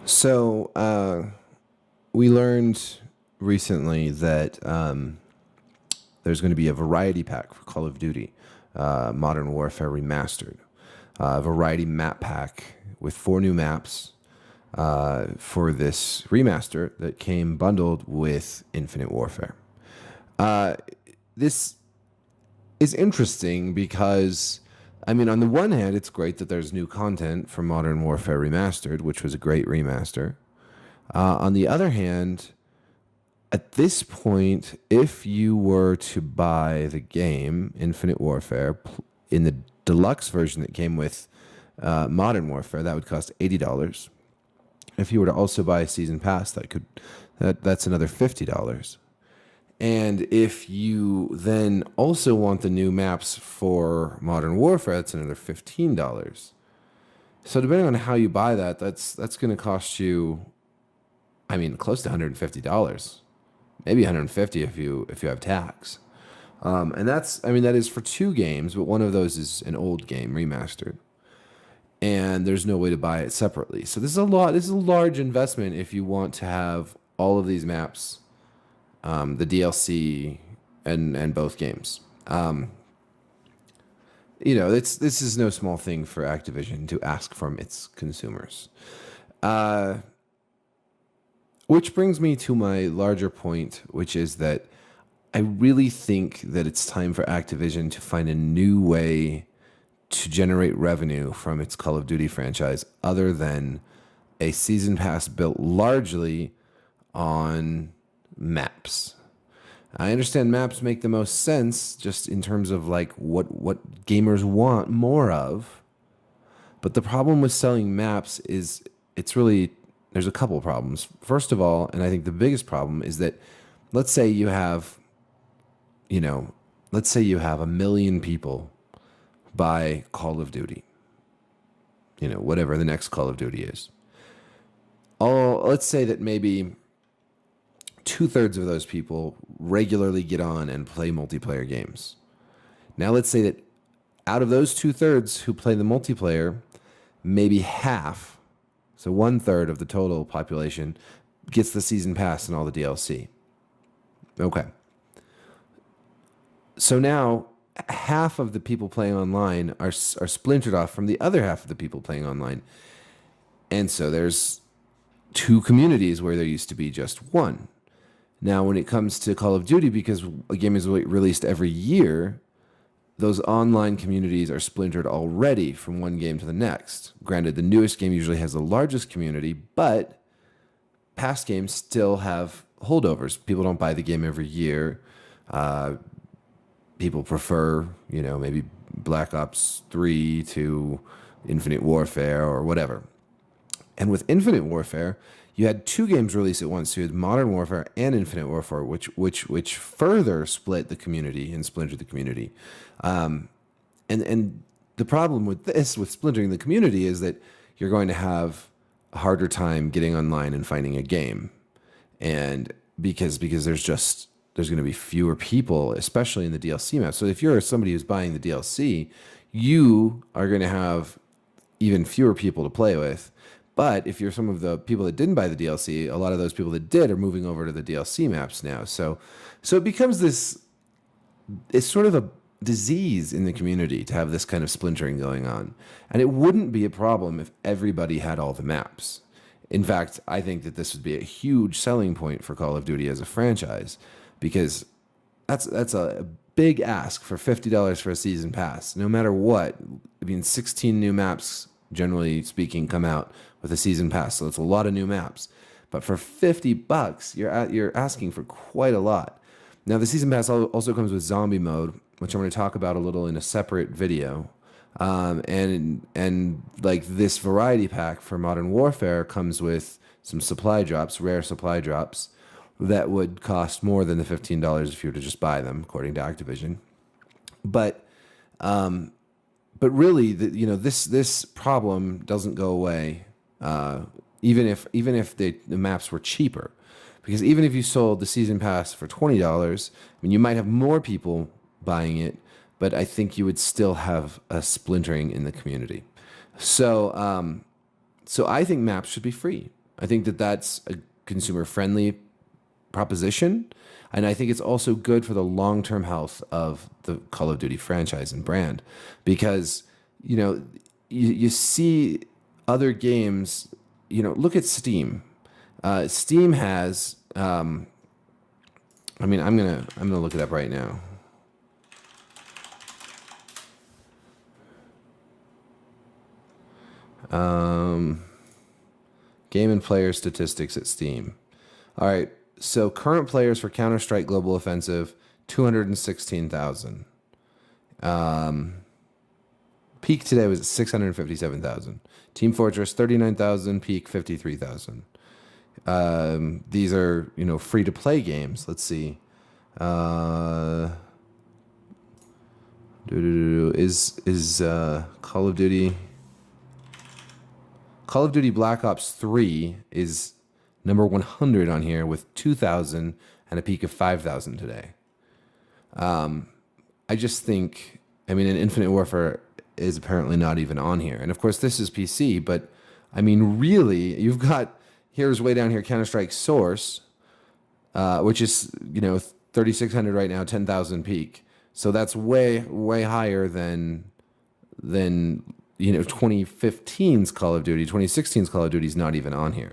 So we learned recently that there's going to be a variety pack for Call of Duty, Modern Warfare Remastered, a variety map pack with 4 new maps for this remaster that came bundled with Infinite Warfare. This is interesting because, I mean, on the one hand, it's great that there's new content for Modern Warfare Remastered, which was a great remaster. On the other hand, at this point, if you were to buy the game Infinite Warfare in the deluxe version that came with Modern Warfare, that would cost $80. If you were to also buy a season pass, that's another $50. And if you then also want the new maps for Modern Warfare, that's another $15. So depending on how you buy that, that's going to cost you, I mean, close to $150, maybe 150 if you have tax. And that is for 2 games, but one of those is an old game remastered, and there's no way to buy it separately. So this is a lot. This is a large investment if you want to have all of these maps, the DLC, and both games. This is no small thing for Activision to ask from its consumers. Which brings me to my larger point, which is that I really think that it's time for Activision to find a new way to generate revenue from its Call of Duty franchise other than a season pass built largely on maps. I understand maps make the most sense just in terms of like what gamers want more of. But the problem with selling maps is there's a couple of problems. First of all, and I think the biggest problem is that let's say you have, let's say you have 1 million people buy Call of Duty, whatever the next Call of Duty is. Let's say that maybe 2/3 of those people regularly get on and play multiplayer games. Now let's say that out of those 2/3 who play the multiplayer, maybe half, so 1/3 of the total population, gets the season pass and all the DLC. Okay. So now half of the people playing online are splintered off from the other half of the people playing online. And so there's 2 communities where there used to be just one. Now, when it comes to Call of Duty, because a game is released every year, those online communities are splintered already from one game to the next. Granted, the newest game usually has the largest community, but past games still have holdovers. People don't buy the game every year. People prefer, maybe Black Ops 3 to Infinite Warfare or whatever. And with Infinite Warfare, you had 2 games released at once. So you had Modern Warfare and Infinite Warfare, which further split the community and splintered the community. And the problem with splintering the community, is that you're going to have a harder time getting online and finding a game, and because there's going to be fewer people, especially in the DLC map. So if you're somebody who's buying the DLC, you are going to have even fewer people to play with. But if you're some of the people that didn't buy the DLC, a lot of those people that did are moving over to the DLC maps now. So it becomes it's sort of a disease in the community to have this kind of splintering going on. And it wouldn't be a problem if everybody had all the maps. In fact, I think that this would be a huge selling point for Call of Duty as a franchise, because that's a big ask for $50 for a season pass. No matter what, 16 new maps, generally speaking, come out with a season pass, so it's a lot of new maps. But for $50, you're asking for quite a lot. Now, the season pass also comes with zombie mode, which I'm going to talk about a little in a separate video. And like this variety pack for Modern Warfare comes with some supply drops, rare supply drops, that would cost more than the $15 if you were to just buy them, according to Activision. But really, this problem doesn't go away, even if the maps were cheaper, because even if you sold the season pass for $20, you might have more people buying it, but I think you would still have a splintering in the community. So I think maps should be free. I think that that's a consumer friendly proposition. And I think it's also good for the long term health of the Call of Duty franchise and brand because, you know, you see other games, look at Steam. Steam has, I'm gonna look it up right now. Game and player statistics at Steam. All right. So current players for Counter-Strike Global Offensive, 216,000. Peak today was at 657,000. Team Fortress, 39,000. Peak, 53,000. These are, free-to-play games. Let's see. Is Call of Duty... Call of Duty Black Ops 3 is number 100 on here with 2,000 and a peak of 5,000 today. I just think, and Infinite Warfare is apparently not even on here. And of course, this is PC, but really, you've got, here's way down here, Counter-Strike Source, which is, 3,600 right now, 10,000 peak. So that's way, way higher than 2015's Call of Duty. 2016's Call of Duty is not even on here.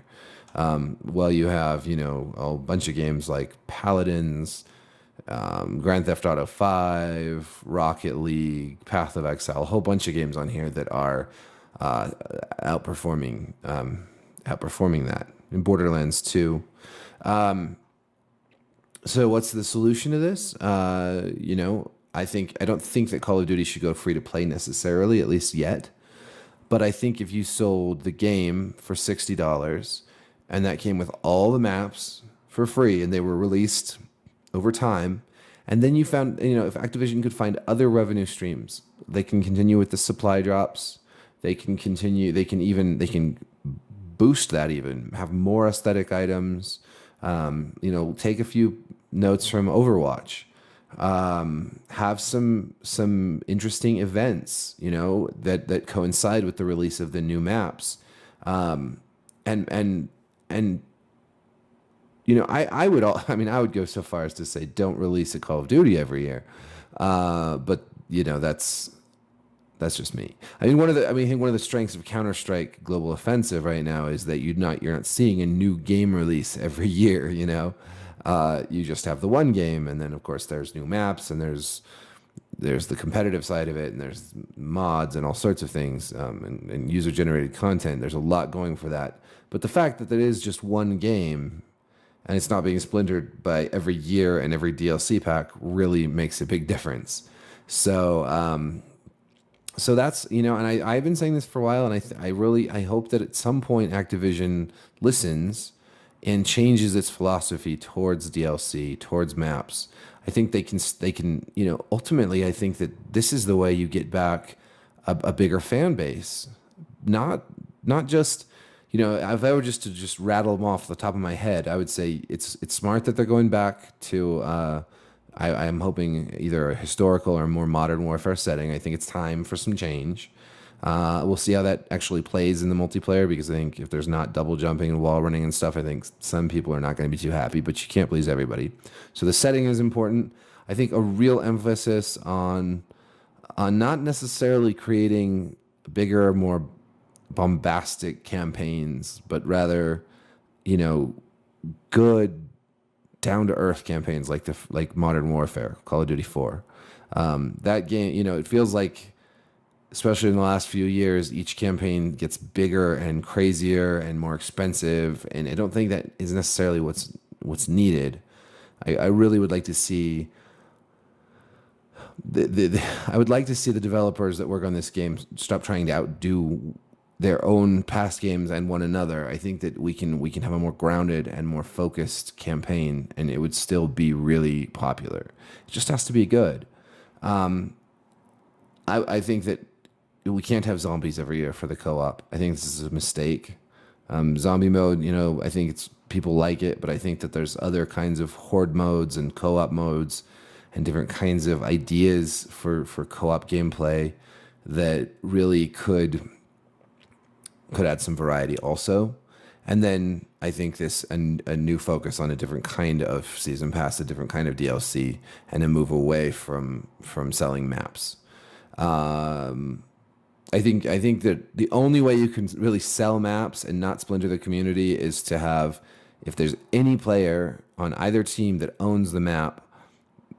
Well, you have, a bunch of games like Paladins, Grand Theft Auto 5, Rocket League, Path of Exile, a whole bunch of games on here that are outperforming that. In Borderlands 2. So what's the solution to this? I don't think that Call of Duty should go free to play necessarily, at least yet. But I think if you sold the game for $60 and that came with all the maps for free and they were released over time, and then you found, if Activision could find other revenue streams, they can continue with the supply drops. They can boost that even, have more aesthetic items, take a few notes from Overwatch. Have some interesting events, that coincide with the release of the new maps. I would go so far as to say don't release a Call of Duty every year. But that's just me. I think one of the strengths of Counter-Strike Global Offensive right now is that you're not seeing a new game release every year, you just have the one game, and then of course there's new maps, and there's the competitive side of it, and there's mods and all sorts of things, and user-generated content. There's a lot going for that. But the fact that there is just one game, and it's not being splintered by every year and every DLC pack, really makes a big difference. So, so that's, and I've been saying this for a while, and I hope that at some point Activision listens and changes its philosophy towards DLC, towards maps. I think they can, ultimately, I think that this is the way you get back a bigger fan base. Not just, if I were just to rattle them off the top of my head, I would say it's smart that they're going back to, I'm hoping either a historical or a more modern warfare setting. I think it's time for some change. We'll see how that actually plays in the multiplayer, because I think if there's not double jumping and wall running and stuff, I think some people are not going to be too happy, but you can't please everybody. So the setting is important. I think a real emphasis on not necessarily creating bigger, more bombastic campaigns, but rather, good down to earth campaigns like Modern Warfare, Call of Duty 4. That game, it feels like, especially in the last few years, each campaign gets bigger and crazier and more expensive, and I don't think that is necessarily what's needed. I really would like to see I would like to see the developers that work on this game stop trying to outdo their own past games and one another. I think that we can have a more grounded and more focused campaign, and it would still be really popular. It just has to be good. I think that we can't have zombies every year for the co-op. I think this is a mistake. Zombie mode, I think people like it, but I think that there's other kinds of horde modes and co-op modes and different kinds of ideas for co-op gameplay that really could add some variety also. And then I think a new focus on a different kind of season pass, a different kind of DLC, and a move away from selling maps. I think that the only way you can really sell maps and not splinter the community is to have, if there's any player on either team that owns the map,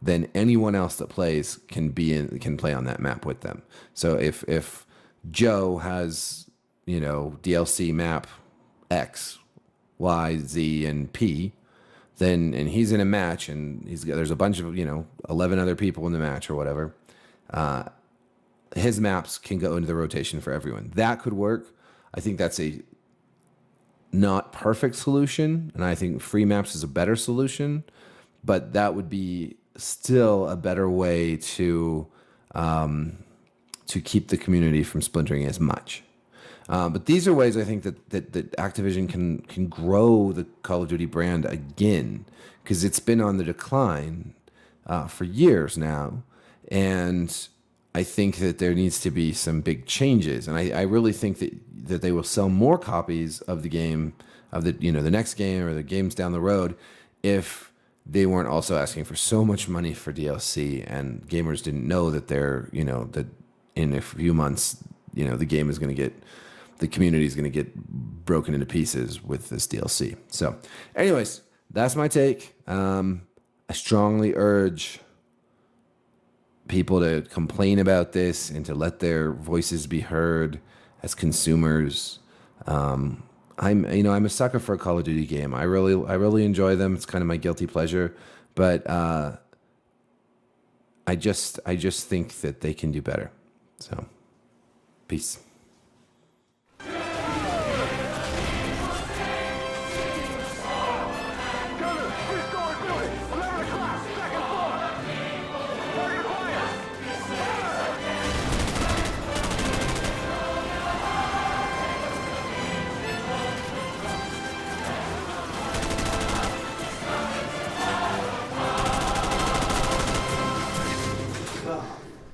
then anyone else that plays can play on that map with them. So if Joe has, DLC map X, Y, Z, and P, then and he's in a match and there's a bunch of 11 other people in the match or whatever. His maps can go into the rotation for everyone. That could work. I think that's a not perfect solution, and I think free maps is a better solution, but that would be still a better way to keep the community from splintering as much. But these are ways I think that Activision can grow the Call of Duty brand again, because it's been on the decline for years now, and I think that there needs to be some big changes, and I really think that they will sell more copies of the game, of the next game or the games down the road, if they weren't also asking for so much money for DLC, and gamers didn't know that that in a few months, the community is going to get broken into pieces with this DLC. So, anyways, that's my take. I strongly urge people to complain about this and to let their voices be heard as consumers. I'm a sucker for a Call of Duty game. I really enjoy them. It's kind of my guilty pleasure, but I just think that they can do better. So, peace.